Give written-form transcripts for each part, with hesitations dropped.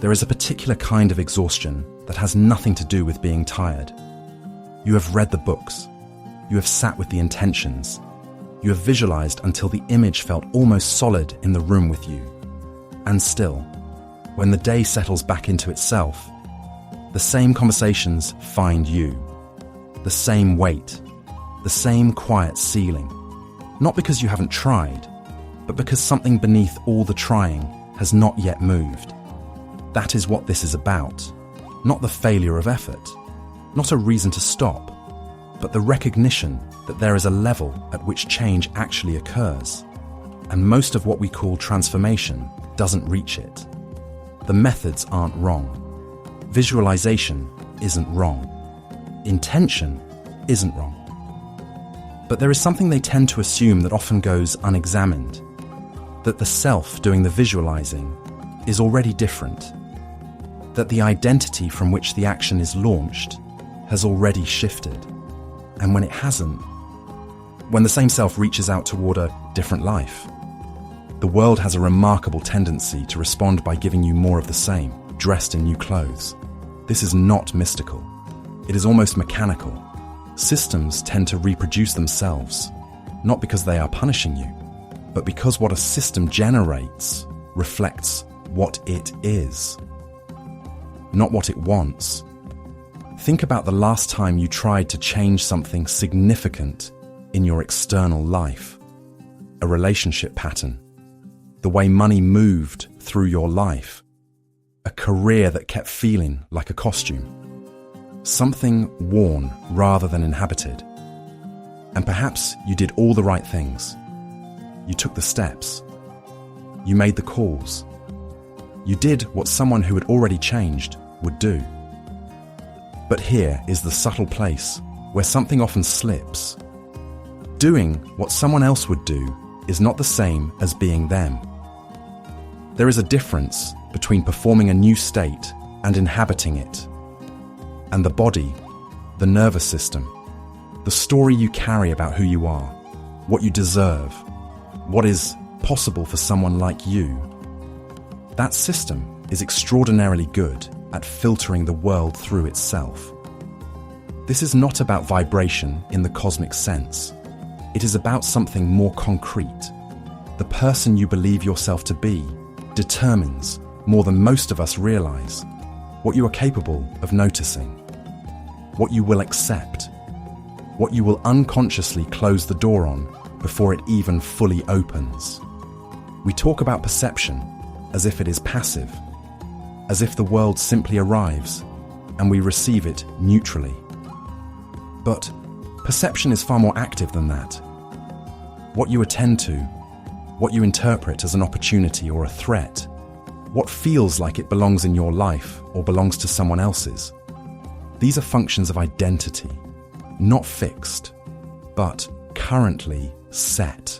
There is a particular kind of exhaustion that has nothing to do with being tired. You have read the books. You have sat with the intentions. You have visualized until the image felt almost solid in the room with you. And still, when the day settles back into itself, the same conversations find you. The same weight. The same quiet ceiling. Not because you haven't tried, but because something beneath all the trying has not yet moved. That is what this is about. Not the failure of effort. Not a reason to stop, but the recognition that there is a level at which change actually occurs. And most of what we call transformation doesn't reach it. The methods aren't wrong. Visualization isn't wrong. Intention isn't wrong. But there is something they tend to assume that often goes unexamined, that the self doing the visualizing is already different, that the identity from which the action is launched has already shifted. And when it hasn't, when the same self reaches out toward a different life, the world has a remarkable tendency to respond by giving you more of the same, dressed in new clothes. This is not mystical. It is almost mechanical. Systems tend to reproduce themselves, not because they are punishing you, but because what a system generates reflects what it is, not what it wants. Think about the last time you tried to change something significant in your external life. A relationship pattern, the way money moved through your life, a career that kept feeling like a costume, something worn rather than inhabited. And perhaps you did all the right things. You took the steps. You made the calls. You did what someone who had already changed would do. But here is the subtle place where something often slips. Doing what someone else would do is not the same as being them. There is a difference between performing a new state and inhabiting it. And the body, the nervous system, the story you carry about who you are, what you deserve, what is possible for someone like you, that system is extraordinarily good at filtering the world through itself. This is not about vibration in the cosmic sense. It is about something more concrete. The person you believe yourself to be determines, more than most of us realize, what you are capable of noticing, what you will accept, what you will unconsciously close the door on before it even fully opens. We talk about perception as if it is passive, as if the world simply arrives and we receive it neutrally. But perception is far more active than that. What you attend to, what you interpret as an opportunity or a threat, what feels like it belongs in your life or belongs to someone else's. These are functions of identity, not fixed, but currently set.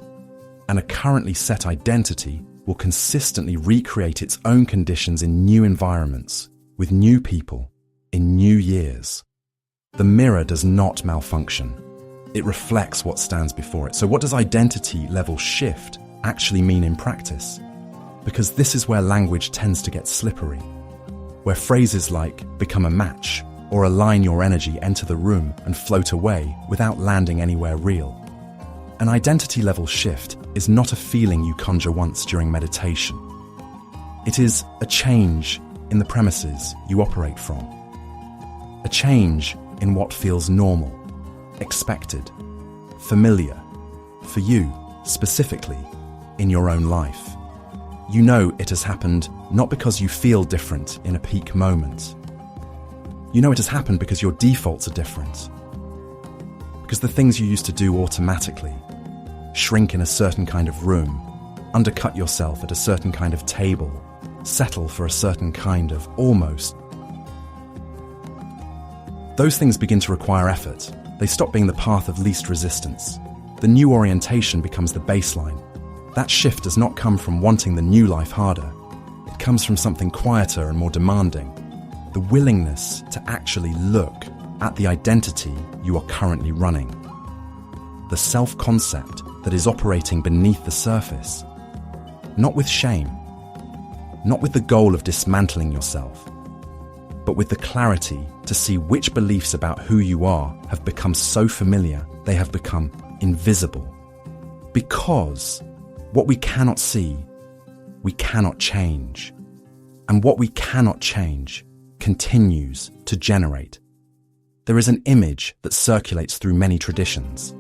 And a currently set identity will consistently recreate its own conditions in new environments, with new people, in new years. The mirror does not malfunction. It reflects what stands before it. So what does identity level shift actually mean in practice? Because this is where language tends to get slippery, where phrases like become a match or align your energy enter the room and float away without landing anywhere real. An identity level shift is not a feeling you conjure once during meditation. It is a change in the premises you operate from. A change in what feels normal, expected, familiar, for you specifically in your own life. You know it has happened not because you feel different in a peak moment. You know it has happened because your defaults are different. Because the things you used to do automatically, shrink in a certain kind of room, undercut yourself at a certain kind of table, settle for a certain kind of almost. Those things begin to require effort. They stop being the path of least resistance. The new orientation becomes the baseline. That shift does not come from wanting the new life harder. It comes from something quieter and more demanding. The willingness to actually look at the identity you are currently running. The self-concept that is operating beneath the surface. Not with shame, not with the goal of dismantling yourself, but with the clarity to see which beliefs about who you are have become so familiar they have become invisible. Because what we cannot see, we cannot change. And what we cannot change continues to generate. There is an image that circulates through many traditions.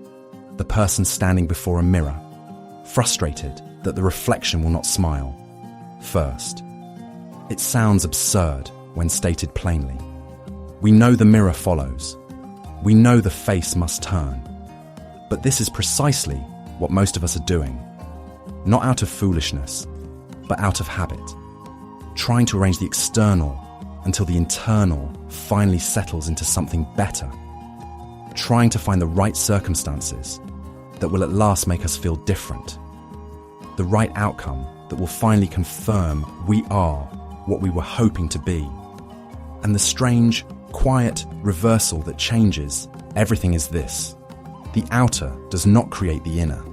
The person standing before a mirror, frustrated that the reflection will not smile. First, it sounds absurd when stated plainly. We know the mirror follows. We know the face must turn. But this is precisely what most of us are doing. Not out of foolishness, but out of habit. Trying to arrange the external until the internal finally settles into something better. Trying to find the right circumstances that will at last make us feel different. The right outcome that will finally confirm we are what we were hoping to be. And the strange, quiet reversal that changes everything is this. The outer does not create the inner,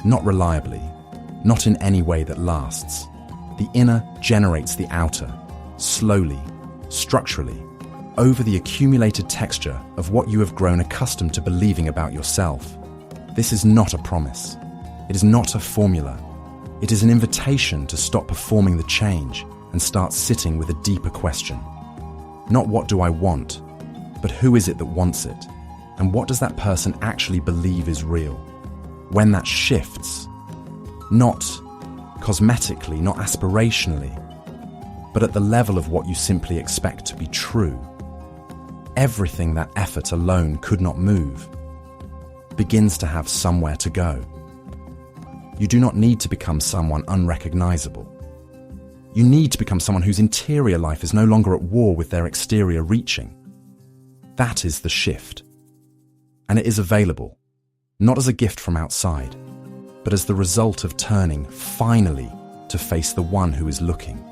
not reliably, not in any way that lasts. The inner generates the outer, slowly, structurally, over the accumulated texture of what you have grown accustomed to believing about yourself. This is not a promise. It is not a formula. It is an invitation to stop performing the change and start sitting with a deeper question. Not what do I want, but who is it that wants it? And what does that person actually believe is real? When that shifts, not cosmetically, not aspirationally, but at the level of what you simply expect to be true, everything that effort alone could not move begins to have somewhere to go. You do not need to become someone unrecognizable. You need to become someone whose interior life is no longer at war with their exterior reaching. That is the shift. And it is available, not as a gift from outside, but as the result of turning finally to face the one who is looking.